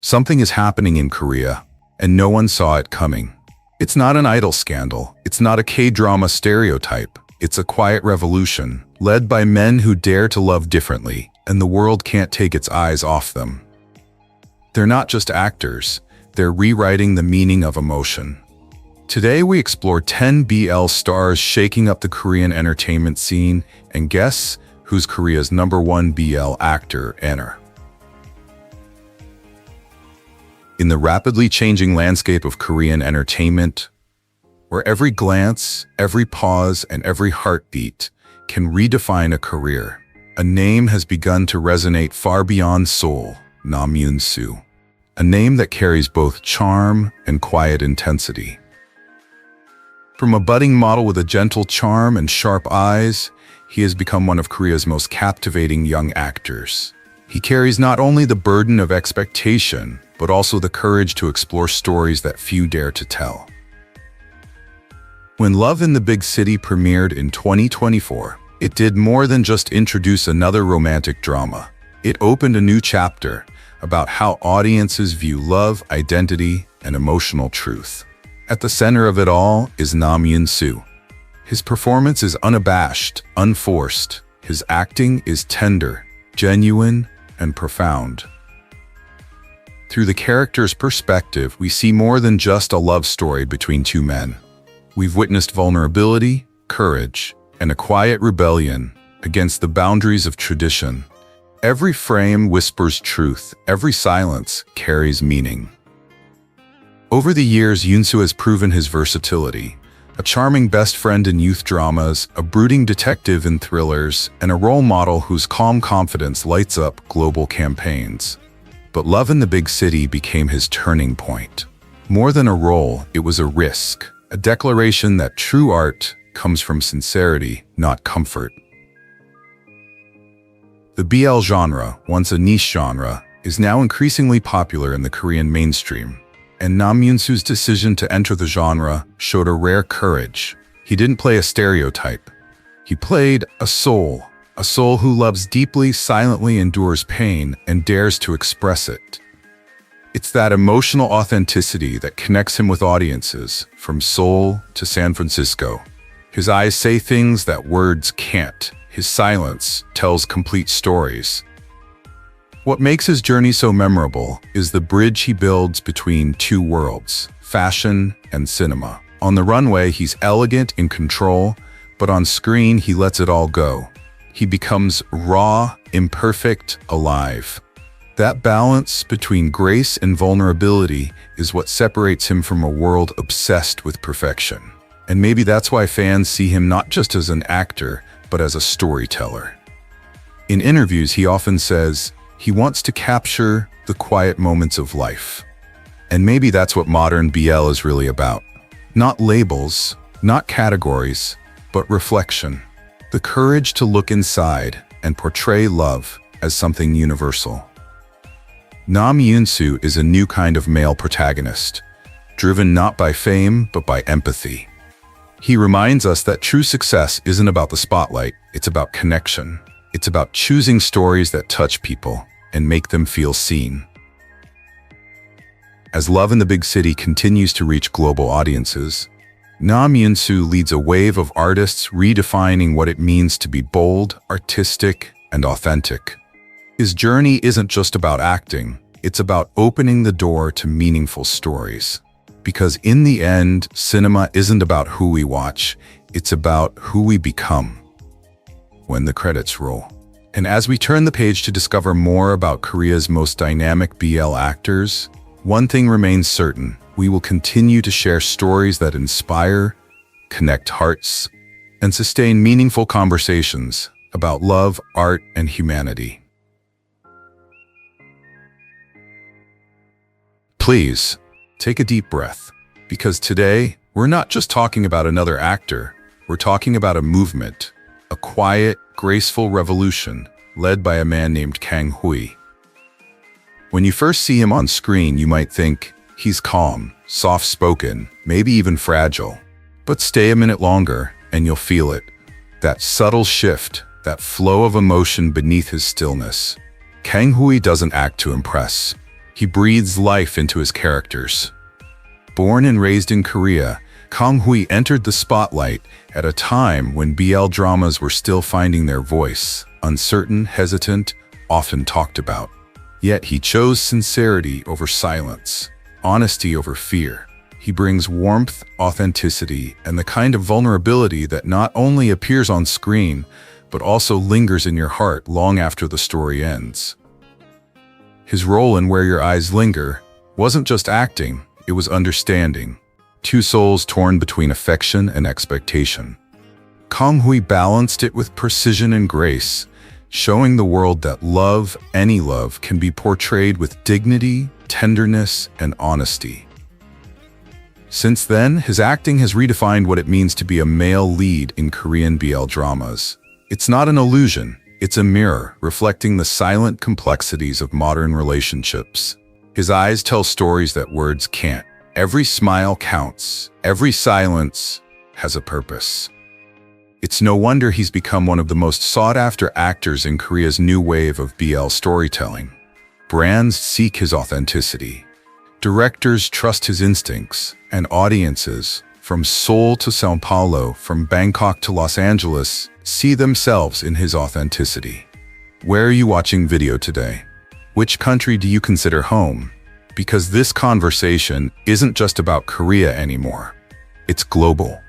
Something is happening in Korea, and no one saw it coming. It's not an idol scandal. It's not a K-drama stereotype. It's a quiet revolution, led by men who dare to love differently, and the world can't take its eyes off them. They're not just actors. They're rewriting the meaning of emotion. Today we explore 10 BL stars shaking up the Korean entertainment scene, and guess who's Korea's #1 BL actor enter. In the rapidly changing landscape of Korean entertainment, where every glance, every pause, and every heartbeat can redefine a career, a name has begun to resonate far beyond Seoul, Yoon-su, a name that carries both charm and quiet intensity. From a budding model with a gentle charm and sharp eyes, he has become one of Korea's most captivating young actors. He carries not only the burden of expectation, but also the courage to explore stories that few dare to tell. When Love in the Big City premiered in 2024, it did more than just introduce another romantic drama. It opened a new chapter about how audiences view love, identity, and emotional truth. At the center of it all is Yoon-su. His performance is unabashed, unforced. His acting is tender, genuine, and profound. Through the character's perspective, we see more than just a love story between two men. We've witnessed vulnerability, courage, and a quiet rebellion against the boundaries of tradition. Every frame whispers truth, every silence carries meaning. Over the years, Yoon-su has proven his versatility. A charming best friend in youth dramas, a brooding detective in thrillers, and a role model whose calm confidence lights up global campaigns. But Love in the Big City became his turning point. More than a role, it was a risk, a declaration that true art comes from sincerity, not comfort. The BL genre, once a niche genre, is now increasingly popular in the Korean mainstream. And Yoon-su's decision to enter the genre showed a rare courage. He didn't play a stereotype. He played a soul who loves deeply, silently endures pain, and dares to express it. It's that emotional authenticity that connects him with audiences, from Seoul to San Francisco. His eyes say things that words can't. His silence tells complete stories. What makes his journey so memorable is the bridge he builds between two worlds, fashion and cinema. On the runway, he's elegant, in control, but on screen, he lets it all go. He becomes raw, imperfect, alive. That balance between grace and vulnerability is what separates him from a world obsessed with perfection. And maybe that's why fans see him not just as an actor, but as a storyteller. In interviews, he often says he wants to capture the quiet moments of life. And maybe that's what modern BL is really about. Not labels, not categories, but reflection. The courage to look inside and portray love as something universal. Yoon-su is a new kind of male protagonist, driven not by fame, but by empathy. He reminds us that true success isn't about the spotlight, it's about connection. It's about choosing stories that touch people and make them feel seen. As Love in the Big City continues to reach global audiences, Yoon-su leads a wave of artists redefining what it means to be bold, artistic, and authentic. His journey isn't just about acting, it's about opening the door to meaningful stories. Because in the end, cinema isn't about who we watch, it's about who we become. When the credits roll. And as we turn the page to discover more about Korea's most dynamic BL actors, one thing remains certain: we will continue to share stories that inspire, connect hearts, and sustain meaningful conversations about love, art, and humanity. Please, take a deep breath, because today, we're not just talking about another actor, we're talking about a movement, a quiet, graceful revolution led by a man named Kang Hui. When you first see him on screen, you might think he's calm, soft-spoken, maybe even fragile. But stay a minute longer and you'll feel it. That subtle shift, that flow of emotion beneath his stillness. Kang Hui doesn't act to impress. He breathes life into his characters. Born and raised in Korea, Kang Hui entered the spotlight at a time when BL dramas were still finding their voice, uncertain, hesitant, often talked about. Yet he chose sincerity over silence, honesty over fear. He brings warmth, authenticity, and the kind of vulnerability that not only appears on screen, but also lingers in your heart long after the story ends. His role in Where Your Eyes Linger wasn't just acting, it was understanding. Two souls torn between affection and expectation. Kang Hui balanced it with precision and grace, showing the world that love, any love, can be portrayed with dignity, tenderness, and honesty. Since then, his acting has redefined what it means to be a male lead in Korean BL dramas. It's not an illusion, it's a mirror reflecting the silent complexities of modern relationships. His eyes tell stories that words can't. Every smile counts. Every silence has a purpose. It's no wonder he's become one of the most sought-after actors in Korea's new wave of BL storytelling. Brands seek his authenticity. Directors trust his instincts, and audiences, from Seoul to São Paulo, from Bangkok to Los Angeles, see themselves in his authenticity. Where are you watching video today? Which country do you consider home? Because this conversation isn't just about Korea anymore. It's global.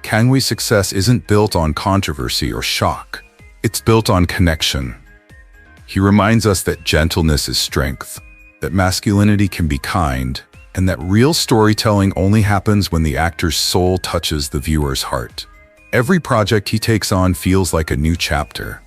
Kang Hui's success isn't built on controversy or shock. It's built on connection. He reminds us that gentleness is strength, that masculinity can be kind, and that real storytelling only happens when the actor's soul touches the viewer's heart. Every project he takes on feels like a new chapter.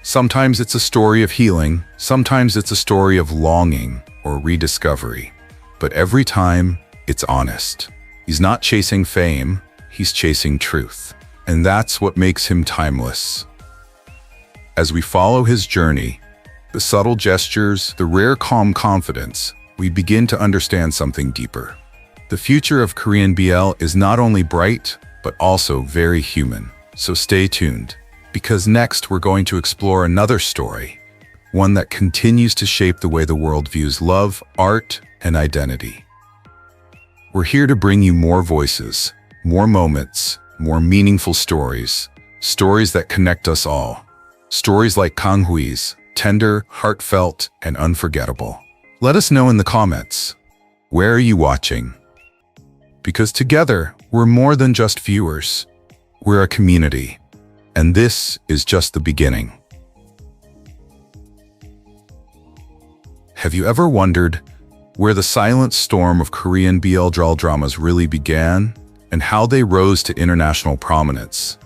Sometimes it's a story of healing, sometimes it's a story of longing or rediscovery. But every time, it's honest. He's not chasing fame, he's chasing truth. And that's what makes him timeless. As we follow his journey, the subtle gestures, the rare calm confidence, we begin to understand something deeper. The future of Korean BL is not only bright, but also very human. So stay tuned, because next we're going to explore another story, one that continues to shape the way the world views love, art, and identity. We're here to bring you more voices, more moments, more meaningful stories, stories that connect us all. Stories like Kang Hui's, tender, heartfelt, and unforgettable. Let us know in the comments, where are you watching? Because together, we're more than just viewers. We're a community. And this is just the beginning. Have you ever wondered where the silent storm of Korean BL dramas really began and how they rose to international prominence?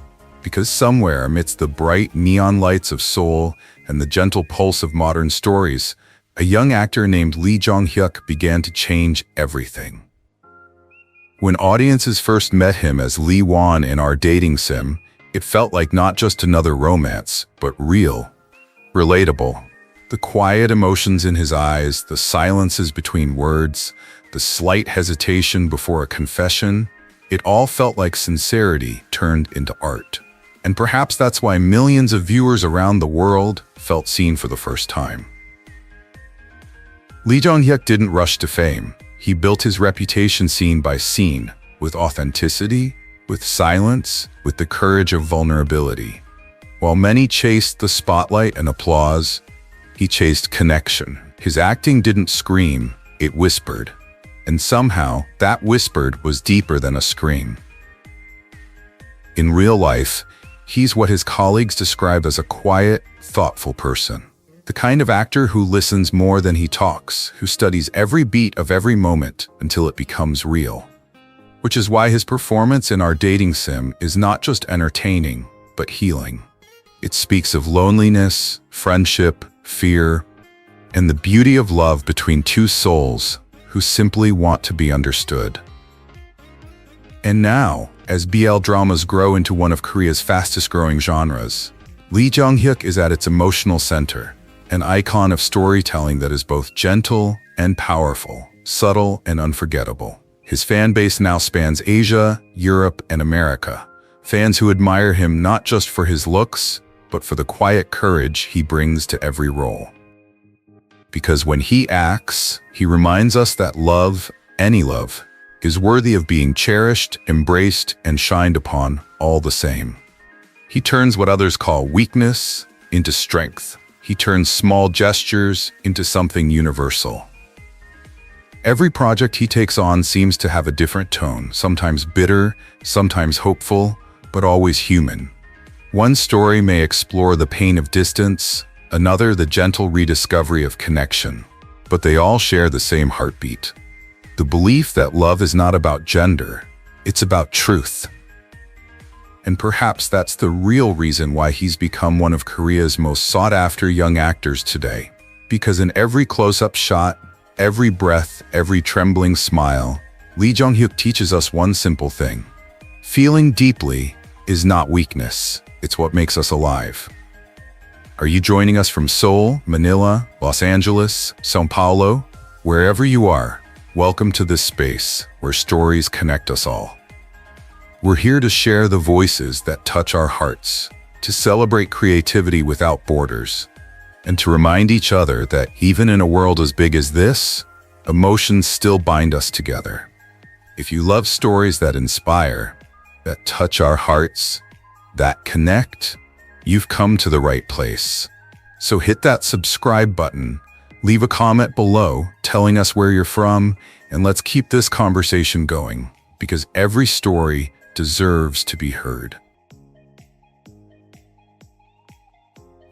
Because somewhere amidst the bright neon lights of Seoul and the gentle pulse of modern stories, a young actor named Jong-hyuk began to change everything. When audiences first met him as Lee Won in Our Dating Sim, it felt like not just another romance, but real, relatable. The quiet emotions in his eyes, the silences between words, the slight hesitation before a confession, it all felt like sincerity turned into art. And perhaps that's why millions of viewers around the world felt seen for the first time. Lee Jong-hyuk didn't rush to fame. He built his reputation scene by scene, with authenticity, with silence, with the courage of vulnerability. While many chased the spotlight and applause, he chased connection. His acting didn't scream, it whispered. And somehow, that whispered was deeper than a scream. In real life, he's what his colleagues describe as a quiet, thoughtful person. The kind of actor who listens more than he talks, who studies every beat of every moment until it becomes real. Which is why his performance in Our Dating Sim is not just entertaining, but healing. It speaks of loneliness, friendship, fear, and the beauty of love between two souls who simply want to be understood. And now, as BL dramas grow into one of Korea's fastest-growing genres, Lee Jong-hyuk is at its emotional center, an icon of storytelling that is both gentle and powerful, subtle and unforgettable. His fan base now spans Asia, Europe, and America, fans who admire him not just for his looks, but for the quiet courage he brings to every role. Because when he acts, he reminds us that love, any love, is worthy of being cherished, embraced, and shined upon all the same. He turns what others call weakness into strength. He turns small gestures into something universal. Every project he takes on seems to have a different tone, sometimes bitter, sometimes hopeful, but always human. One story may explore the pain of distance, another the gentle rediscovery of connection, but they all share the same heartbeat. The belief that love is not about gender, it's about truth. And perhaps that's the real reason why he's become one of Korea's most sought-after young actors today. Because in every close-up shot, every breath, every trembling smile, Lee Jong-hyuk teaches us one simple thing. Feeling deeply is not weakness, it's what makes us alive. Are you joining us from Seoul, Manila, Los Angeles, São Paulo? Wherever you are, welcome to this space where stories connect us all. We're here to share the voices that touch our hearts, to celebrate creativity without borders, and to remind each other that even in a world as big as this, emotions still bind us together. If you love stories that inspire, that touch our hearts, that connect, you've come to the right place. So hit that subscribe button, leave a comment below telling us where you're from, and let's keep this conversation going, because every story deserves to be heard.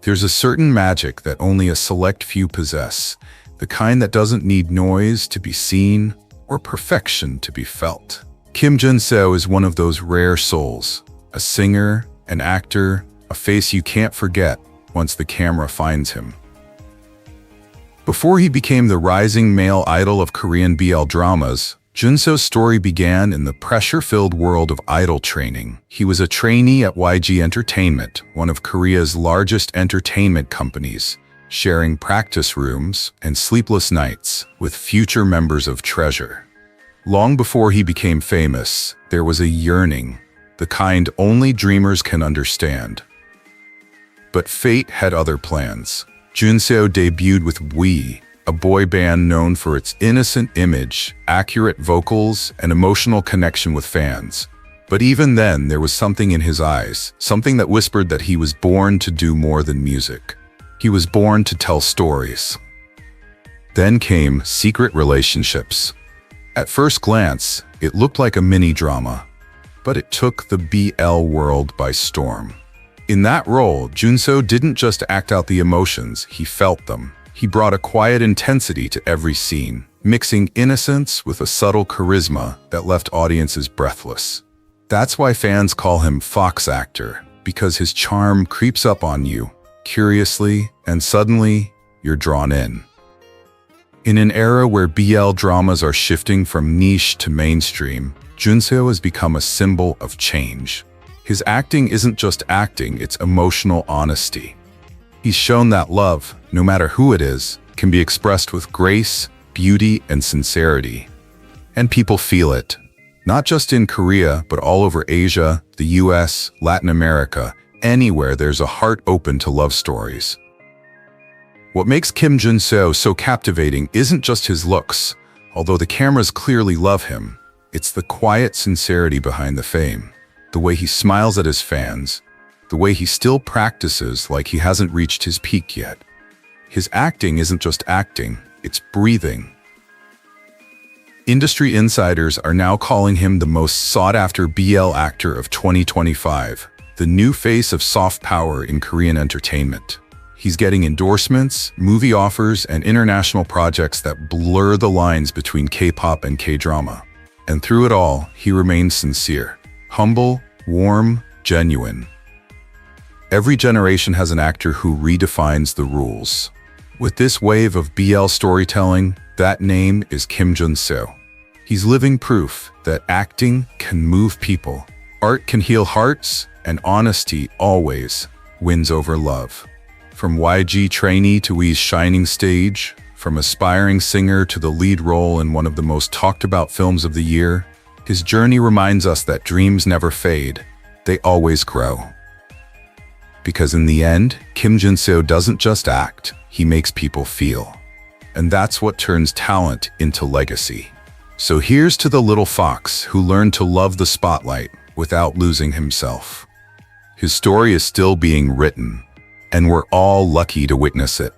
There's a certain magic that only a select few possess, the kind that doesn't need noise to be seen or perfection to be felt. Jun-seo is one of those rare souls, a singer, an actor, a face you can't forget once the camera finds him. Before he became the rising male idol of Korean BL dramas, Jun-seo's story began in the pressure-filled world of idol training. He was a trainee at YG Entertainment, one of Korea's largest entertainment companies, sharing practice rooms and sleepless nights with future members of Treasure. Long before he became famous, there was a yearning, the kind only dreamers can understand. But fate had other plans. Jun-seo debuted with Hui, a boy band known for its innocent image, accurate vocals, and emotional connection with fans. But even then, there was something in his eyes, something that whispered that he was born to do more than music. He was born to tell stories. Then came secret relationships. At first glance, it looked like a mini-drama, but it took the BL world by storm. In that role, Jun-seo didn't just act out the emotions, he felt them. He brought a quiet intensity to every scene, mixing innocence with a subtle charisma that left audiences breathless. That's why fans call him Fox Actor, because his charm creeps up on you, curiously, and suddenly, you're drawn in. In an era where BL dramas are shifting from niche to mainstream, Jun-seo has become a symbol of change. His acting isn't just acting, it's emotional honesty. He's shown that love, no matter who it is, can be expressed with grace, beauty, and sincerity. And people feel it, not just in Korea, but all over Asia, the US, Latin America, anywhere there's a heart open to love stories. What makes Jun-seo so captivating isn't just his looks, although the cameras clearly love him. It's the quiet sincerity behind the fame, the way he smiles at his fans, the way he still practices like he hasn't reached his peak yet. His acting isn't just acting, it's breathing. Industry insiders are now calling him the most sought-after BL actor of 2025, the new face of soft power in Korean entertainment. He's getting endorsements, movie offers, and international projects that blur the lines between K-pop and K-drama. And through it all, he remains sincere, humble, warm, genuine. Every generation has an actor who redefines the rules. With this wave of BL storytelling, that name is Jun-seo. He's living proof that acting can move people, art can heal hearts, and honesty always wins over love. From YG trainee to Hui's shining stage, from aspiring singer to the lead role in one of the most talked about films of the year, his journey reminds us that dreams never fade, they always grow. Because in the end, Jun-seo doesn't just act, he makes people feel. and that's what turns talent into legacy. So here's to the little fox who learned to love the spotlight without losing himself. His story is still being written, and we're all lucky to witness it.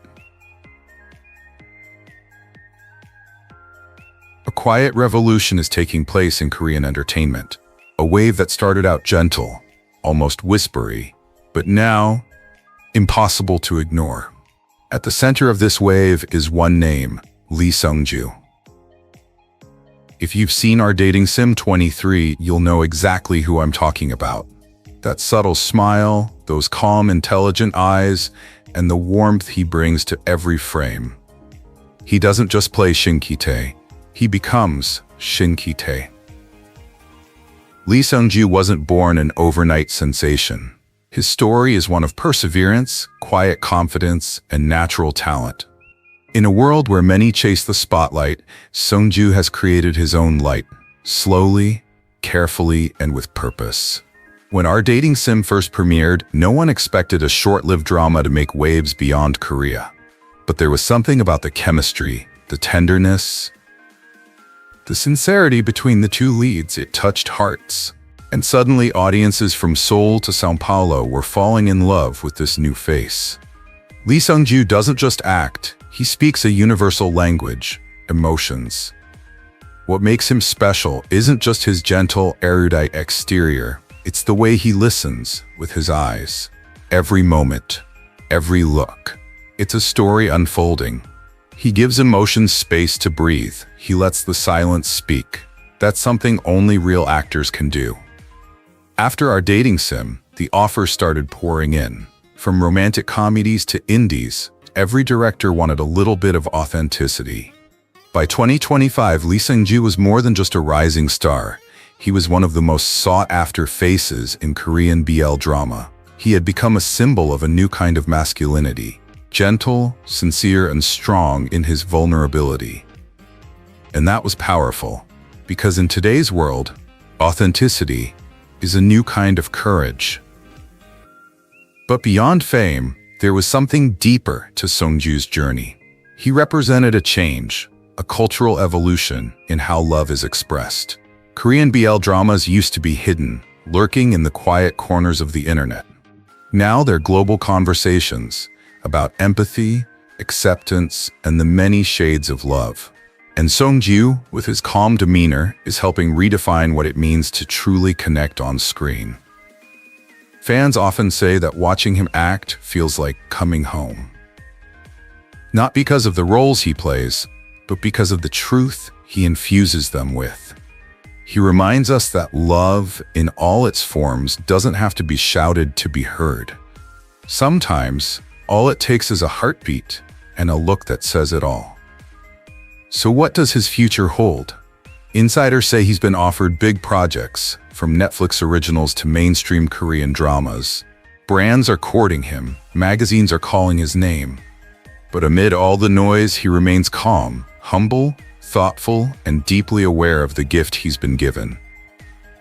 A quiet revolution is taking place in Korean entertainment, a wave that started out gentle, almost whispery, but now impossible to ignore. At the center of this wave is one name, Lee Seung-gyu. If you've seen our dating sim 23, you'll know exactly who I'm talking about. That subtle smile, those calm, intelligent eyes, and the warmth he brings to every frame. He doesn't just play Shin Ki-tae, he becomes Shin Ki-tae. Lee Seung-gyu wasn't born an overnight sensation. His story is one of perseverance, quiet confidence, and natural talent. In a world where many chase the spotlight, Seung-gyu has created his own light, slowly, carefully, and with purpose. When our dating sim first premiered, no one expected a short-lived drama to make waves beyond Korea. But there was something about the chemistry, the tenderness, the sincerity between the two leads. It touched hearts. And suddenly audiences from Seoul to São Paulo were falling in love with this new face. Lee Seung-gyu doesn't just act, he speaks a universal language, emotions. What makes him special isn't just his gentle, erudite exterior, it's the way he listens with his eyes. Every moment, every look. It's a story unfolding. He gives emotions space to breathe, he lets the silence speak. That's something only real actors can do. After our dating sim, the offers started pouring in. From romantic comedies to indies, every director wanted a little bit of authenticity. By 2025, Lee Seung-gyu was more than just a rising star. He was one of the most sought-after faces in Korean BL drama. He had become a symbol of a new kind of masculinity, gentle, sincere, and strong in his vulnerability. And that was powerful, because in today's world, authenticity is a new kind of courage. But beyond fame, there was something deeper to Seung-gyu's journey. He represented a change, a cultural evolution in how love is expressed. Korean BL dramas used to be hidden, lurking in the quiet corners of the internet. Now they're global conversations about empathy, acceptance, and the many shades of love. And Seung-gyu, with his calm demeanor, is helping redefine what it means to truly connect on screen. Fans often say that watching him act feels like coming home. Not because of the roles he plays, but because of the truth he infuses them with. He reminds us that love, in all its forms, doesn't have to be shouted to be heard. Sometimes, all it takes is a heartbeat and a look that says it all. So what does his future hold? Insiders say he's been offered big projects, from Netflix originals to mainstream Korean dramas. Brands are courting him, magazines are calling his name. But amid all the noise, he remains calm, humble, thoughtful, and deeply aware of the gift he's been given.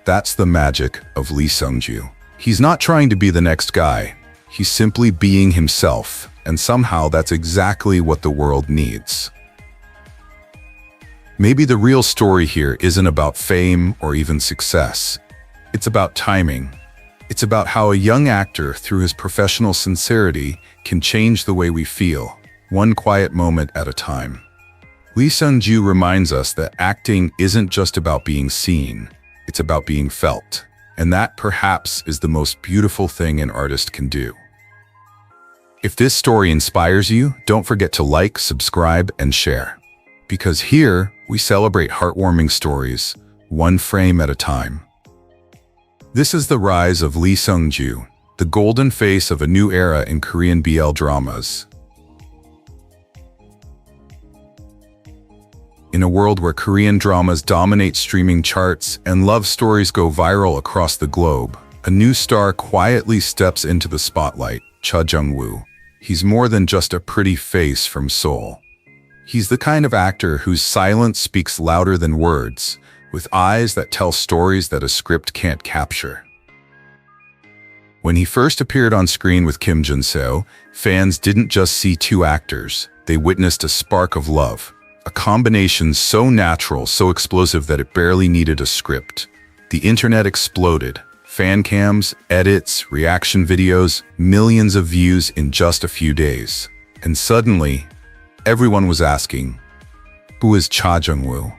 That's the magic of Lee Seung-gyu. He's not trying to be the next guy. He's simply being himself, and somehow that's exactly what the world needs. Maybe the real story here isn't about fame or even success. It's about timing. It's about how a young actor, through his professional sincerity, can change the way we feel, one quiet moment at a time. Lee Seung-gyu reminds us that acting isn't just about being seen, it's about being felt. And that perhaps is the most beautiful thing an artist can do. If this story inspires you, don't forget to like, subscribe, and share. Because here, we celebrate heartwarming stories, one frame at a time. This is the rise of Lee Seung-gyu, the golden face of a new era in Korean BL dramas. In a world where Korean dramas dominate streaming charts and love stories go viral across the globe, a new star quietly steps into the spotlight, Jung-woo. He's more than just a pretty face from Seoul. He's the kind of actor whose silence speaks louder than words, with eyes that tell stories that a script can't capture. When he first appeared on screen with Kim Jun-seo, fans didn't just see two actors, they witnessed a spark of love. A combination so natural, so explosive that it barely needed a script. The internet exploded. Fan cams, edits, reaction videos, millions of views in just a few days. And suddenly, everyone was asking, who is Cha Jung-woo?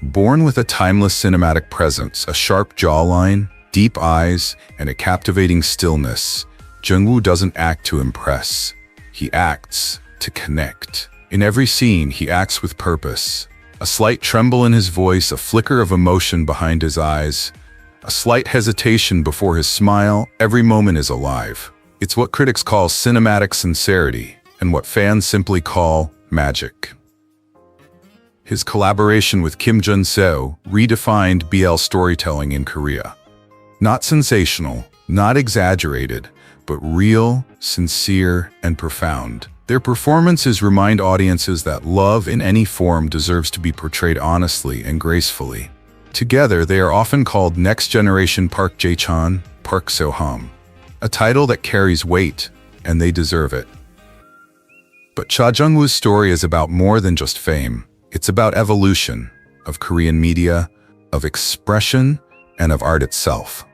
Born with a timeless cinematic presence, a sharp jawline, deep eyes, and a captivating stillness, Jung-woo doesn't act to impress. He acts to connect. In every scene, he acts with purpose. A slight tremble in his voice, a flicker of emotion behind his eyes, a slight hesitation before his smile, every moment is alive. It's what critics call cinematic sincerity, and what fans simply call magic. His collaboration with Kim Jun-seo redefined BL storytelling in Korea. Not sensational, not exaggerated, but real, sincere, and profound. Their performances remind audiences that love in any form deserves to be portrayed honestly and gracefully. Together, they are often called Next Generation Park Jae-chan, Park Seo-ham, a title that carries weight, and they deserve it. But Cha Jung-woo's story is about more than just fame. It's about evolution, of Korean media, of expression, and of art itself.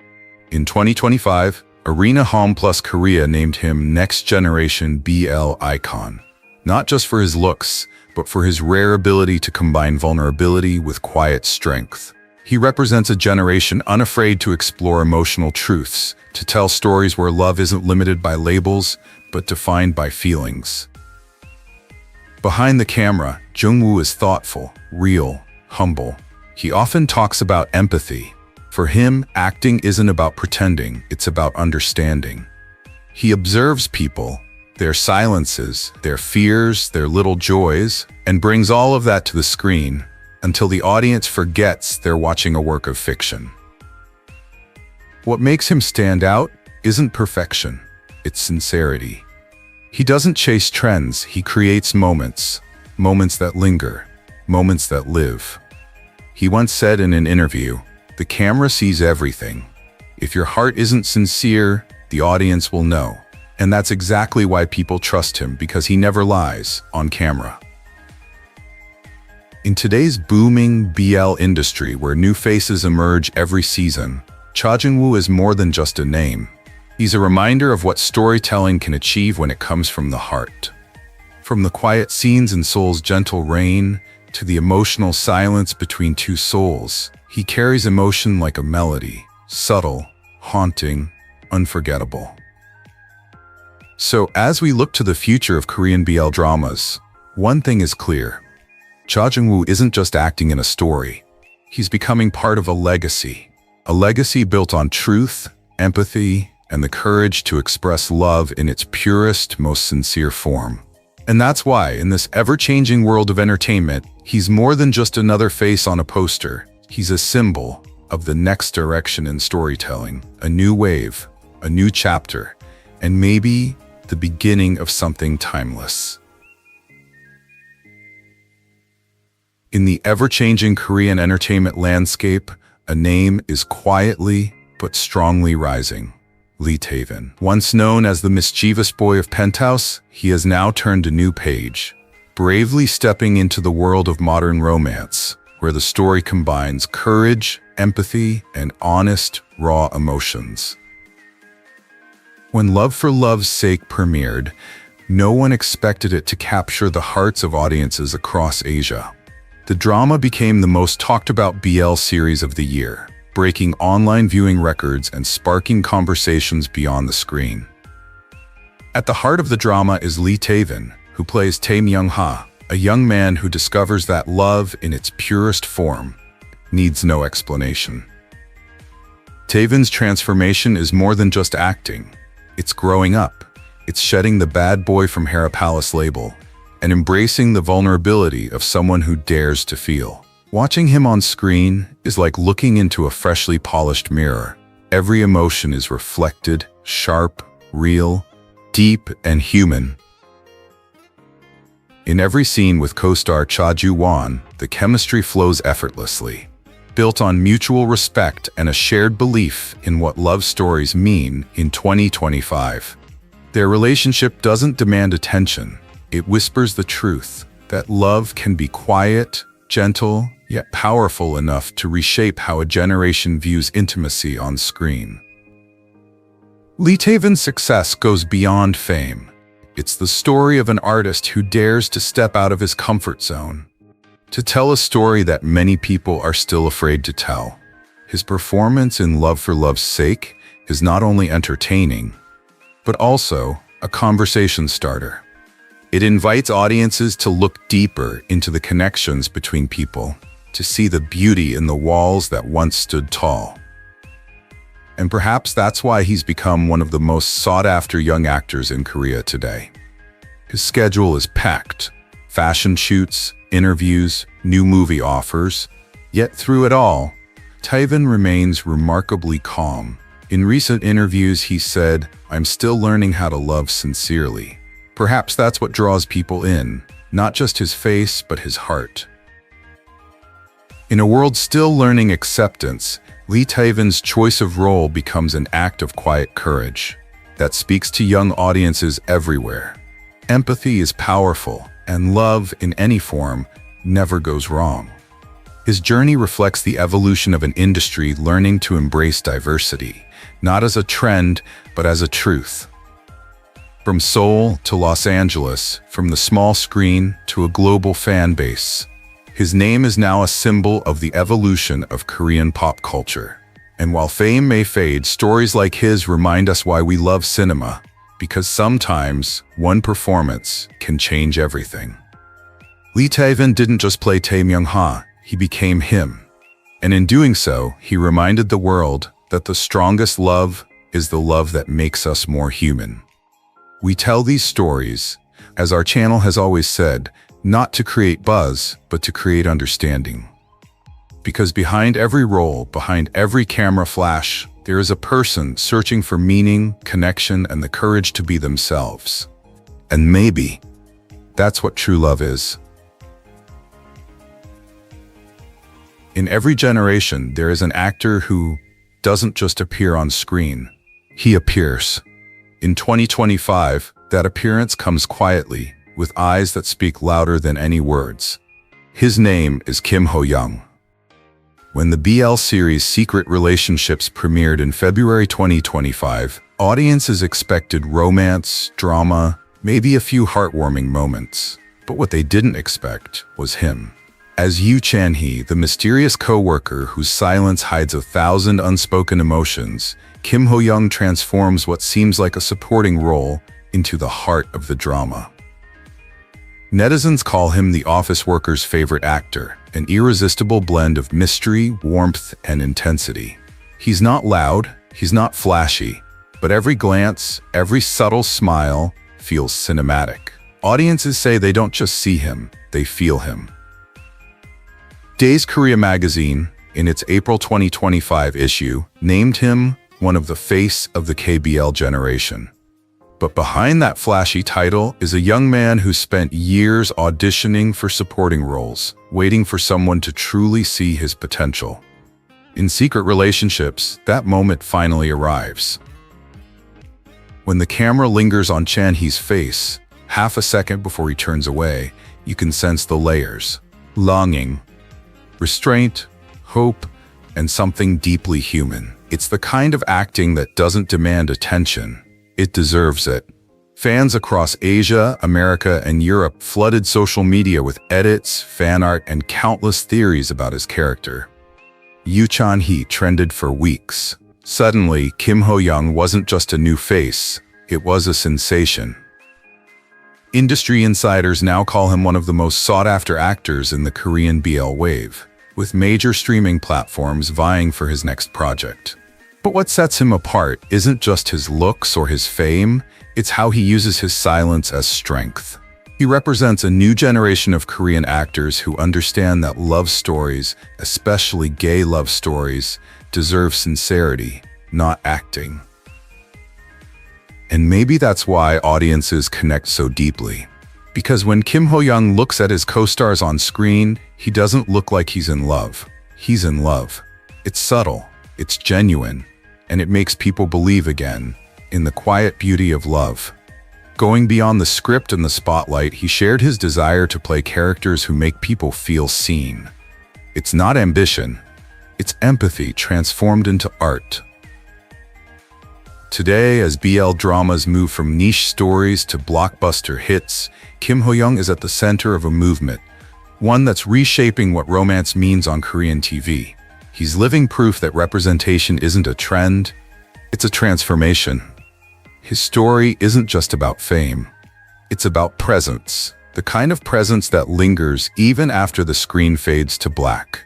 In 2025, Arena Home Plus Korea named him Next Generation BL Icon, not just for his looks, but for his rare ability to combine vulnerability with quiet strength. He represents a generation unafraid to explore emotional truths, to tell stories where love isn't limited by labels, but defined by feelings. Behind the camera, Jung-woo is thoughtful, real, humble. He often talks about empathy. For him, acting isn't about pretending, it's about understanding. He observes people, their silences, their fears, their little joys, and brings all of that to the screen until the audience forgets they're watching a work of fiction. What makes him stand out isn't perfection, it's sincerity. He doesn't chase trends, he creates moments, moments that linger, moments that live. He once said in an interview, "The camera sees everything. If your heart isn't sincere, the audience will know." And that's exactly why people trust him, because he never lies on camera. In today's booming BL industry where new faces emerge every season, Cha Jung-woo is more than just a name. He's a reminder of what storytelling can achieve when it comes from the heart. From the quiet scenes in Seoul's gentle rain to the emotional silence between two souls, he carries emotion like a melody, subtle, haunting, unforgettable. So as we look to the future of Korean BL dramas, one thing is clear. Cha Jung-woo isn't just acting in a story. He's becoming part of a legacy built on truth, empathy, and the courage to express love in its purest, most sincere form. And that's why, in this ever-changing world of entertainment, he's more than just another face on a poster. He's a symbol of the next direction in storytelling, a new wave, a new chapter, and maybe the beginning of something timeless. In the ever-changing Korean entertainment landscape, a name is quietly but strongly rising. Lee Taevin. Once known as the mischievous boy of Penthouse, he has now turned a new page, bravely stepping into the world of modern romance, where the story combines courage, empathy, and honest, raw emotions. When Love for Love's Sake premiered, no one expected it to capture the hearts of audiences across Asia. The drama became the most talked-about BL series of the year, breaking online viewing records and sparking conversations beyond the screen. At the heart of the drama is Lee Taevin, who plays Tae Myung-ha, a young man who discovers that love in its purest form needs no explanation. Taevin's transformation is more than just acting. It's growing up. It's shedding the bad boy from Hera Palace label and embracing the vulnerability of someone who dares to feel. Watching him on screen is like looking into a freshly polished mirror. Every emotion is reflected, sharp, real, deep, and human. In every scene with co-star Cha Ju-won, the chemistry flows effortlessly. built on mutual respect and a shared belief in what love stories mean in 2025. Their relationship doesn't demand attention. It whispers the truth that love can be quiet, gentle, yet powerful enough to reshape how a generation views intimacy on screen. Lee Taevin's success goes beyond fame. It's the story of an artist who dares to step out of his comfort zone, to tell a story that many people are still afraid to tell. His performance in Love for Love's Sake is not only entertaining, but also a conversation starter. It invites audiences to look deeper into the connections between people, to see the beauty in the walls that once stood tall. And perhaps that's why he's become one of the most sought-after young actors in Korea today. His schedule is packed: fashion shoots, interviews, new movie offers. Yet through it all, Taevin remains remarkably calm. In recent interviews, he said, "I'm still learning how to love sincerely." Perhaps that's what draws people in, not just his face, but his heart. In a world still learning acceptance, Lee Taevin's choice of role becomes an act of quiet courage that speaks to young audiences everywhere. Empathy is powerful, and love, in any form, never goes wrong. His journey reflects the evolution of an industry learning to embrace diversity, not as a trend, but as a truth. From Seoul to Los Angeles, from the small screen to a global fan base, his name is now a symbol of the evolution of Korean pop culture. And while fame may fade, stories like his remind us why we love cinema, because sometimes one performance can change everything. Lee Taevin didn't just play Tae Myung-ha, he became him. And in doing so, he reminded the world that the strongest love is the love that makes us more human. We tell these stories, as our channel has always said, not to create buzz, but to create understanding. Because behind every role, behind every camera flash, there is a person searching for meaning, connection, and the courage to be themselves. And maybe that's what true love is. In every generation, there is an actor who doesn't just appear on screen, he appears. In 2025, that appearance comes quietly, with eyes that speak louder than any words. His name is Kim Ho-young. When the BL series Secret Relationships premiered in February 2025, audiences expected romance, drama, maybe a few heartwarming moments. But what they didn't expect was him. As Yoo Chan-hee, the mysterious co-worker whose silence hides 1,000 unspoken emotions, Kim Ho-young transforms what seems like a supporting role into the heart of the drama. Netizens call him the office worker's favorite actor, an irresistible blend of mystery, warmth, and intensity. He's not loud, he's not flashy, but every glance, every subtle smile feels cinematic. Audiences say they don't just see him, they feel him. Days Korea magazine, in its April 2025 issue, named him one of the face of the KBL generation. But behind that flashy title is a young man who spent years auditioning for supporting roles, waiting for someone to truly see his potential. In Secret Relationships, that moment finally arrives. When the camera lingers on Chan-hee's face, half a second before he turns away, you can sense the layers: longing, restraint, hope, and something deeply human. It's the kind of acting that doesn't demand attention. It deserves it. Fans across Asia, America, and Europe flooded social media with edits, fan art, and countless theories about his character. Yoo Chan-hee trended for weeks. Suddenly, Kim Ho-young wasn't just a new face, it was a sensation. Industry insiders now call him one of the most sought-after actors in the Korean BL wave, with major streaming platforms vying for his next project. But what sets him apart isn't just his looks or his fame, it's how he uses his silence as strength. He represents a new generation of Korean actors who understand that love stories, especially gay love stories, deserve sincerity, not acting. And maybe that's why audiences connect so deeply. Because when Kim Ho-young looks at his co-stars on screen, he doesn't look like he's in love. he's in love. It's subtle, it's genuine, and it makes people believe again in the quiet beauty of love. Going beyond the script and the spotlight, he shared his desire to play characters who make people feel seen. It's not ambition, it's empathy transformed into art. Today, as BL dramas move from niche stories to blockbuster hits, Kim Ho-young is at the center of a movement, one that's reshaping what romance means on Korean TV. He's living proof that representation isn't a trend, it's a transformation. His story isn't just about fame, it's about presence, the kind of presence that lingers even after the screen fades to black.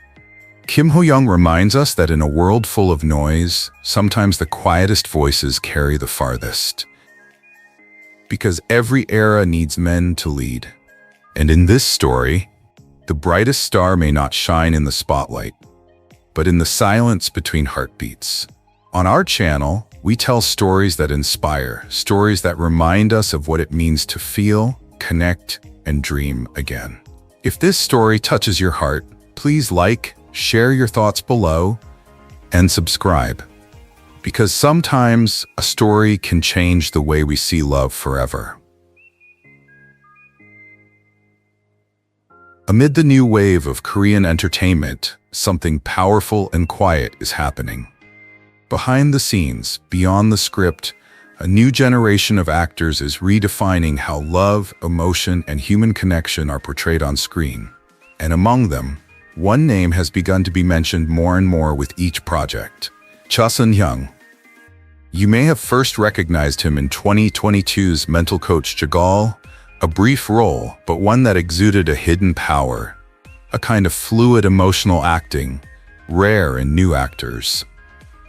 Kim Ho-young reminds us that in a world full of noise, sometimes the quietest voices carry the farthest. Because every era needs men to lead. And in this story, the brightest star may not shine in the spotlight, but in the silence between heartbeats. On our channel, we tell stories that inspire, stories that remind us of what it means to feel, connect, and dream again. If this story touches your heart, please like, share your thoughts below, and subscribe. Because sometimes a story can change the way we see love forever. Amid the new wave of Korean entertainment, something powerful and quiet is happening. Behind the scenes, beyond the script, a new generation of actors is redefining how love, emotion, and human connection are portrayed on screen. And among them, one name has begun to be mentioned more and more with each project: Sun-hyung. You may have first recognized him in 2022's Mental Coach Jagal, a brief role, but one that exuded a hidden power, a kind of fluid emotional acting, rare in new actors.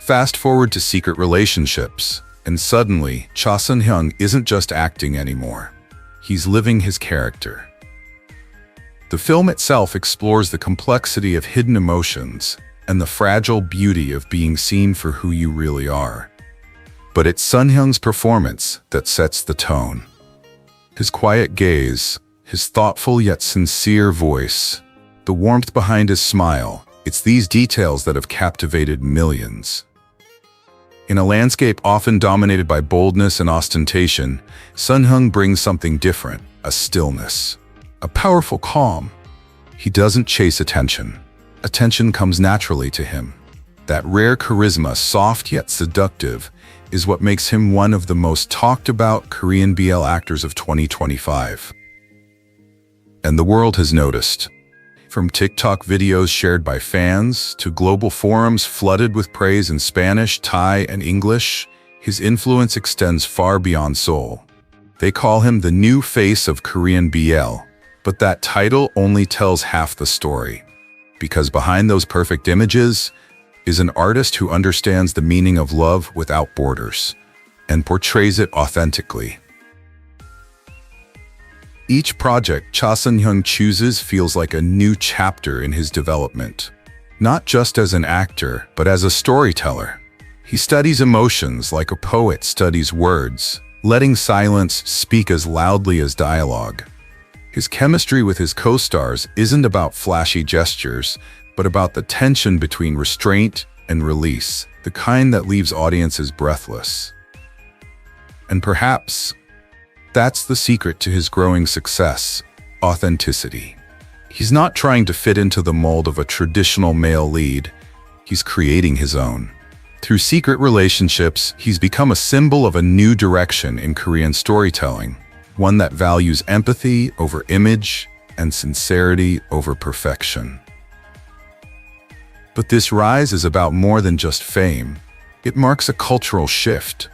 Fast forward to Secret Relationships, and suddenly, Sun-hyung isn't just acting anymore. He's living his character. The film itself explores the complexity of hidden emotions and the fragile beauty of being seen for who you really are. But it's Sun-hyung's performance that sets the tone. His quiet gaze, his thoughtful yet sincere voice, the warmth behind his smile, it's these details that have captivated millions. In a landscape often dominated by boldness and ostentation, Sun-hyung brings something different, a stillness. A powerful calm. He doesn't chase attention. Attention comes naturally to him. That rare charisma, soft yet seductive, is what makes him one of the most talked about Korean BL actors of 2025. And the world has noticed. From TikTok videos shared by fans to global forums flooded with praise in Spanish, Thai, and English, his influence extends far beyond Seoul. They call him the new face of Korean BL. But that title only tells half the story, because behind those perfect images is an artist who understands the meaning of love without borders and portrays it authentically. Each project Sun-hyung chooses feels like a new chapter in his development, not just as an actor, but as a storyteller. He studies emotions like a poet studies words, letting silence speak as loudly as dialogue. His chemistry with his co-stars isn't about flashy gestures, but about the tension between restraint and release, the kind that leaves audiences breathless. And perhaps that's the secret to his growing success: authenticity. He's not trying to fit into the mold of a traditional male lead, he's creating his own. Through Secret Relationships, he's become a symbol of a new direction in Korean storytelling. One that values empathy over image and sincerity over perfection. But this rise is about more than just fame. It marks a cultural shift.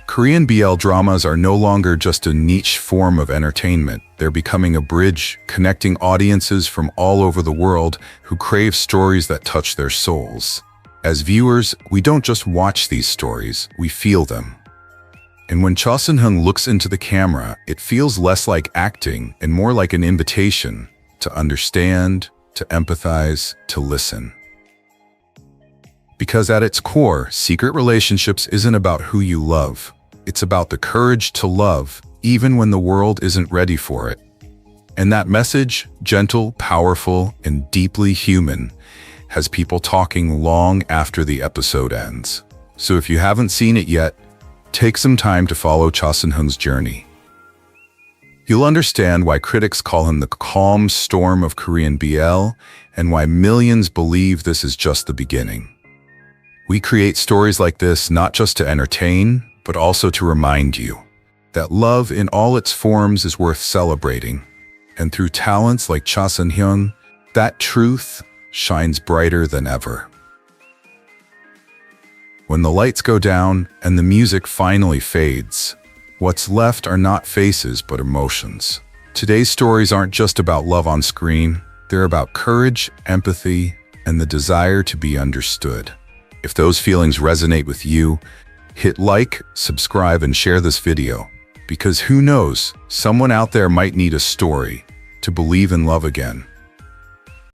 Korean BL dramas are no longer just a niche form of entertainment. They're becoming a bridge connecting audiences from all over the world who crave stories that touch their souls. As viewers, we don't just watch these stories, we feel them. And when Sun-hyung looks into the camera, it feels less like acting and more like an invitation to understand, to empathize, to listen. Because at its core, Secret Relationships isn't about who you love. It's about the courage to love, even when the world isn't ready for it. And that message, gentle, powerful, and deeply human, has people talking long after the episode ends. So if you haven't seen it yet, take some time to follow Cha Sun-hyung's journey. You'll understand why critics call him the calm storm of Korean BL and why millions believe this is just the beginning. We create stories like this not just to entertain, but also to remind you that love in all its forms is worth celebrating. And through talents like Cha Sun-hyung, that truth shines brighter than ever. When the lights go down and the music finally fades, what's left are not faces but emotions. Today's stories aren't just about love on screen, they're about courage, empathy, and the desire to be understood. If those feelings resonate with you, hit like, subscribe, and share this video, because who knows, someone out there might need a story to believe in love again.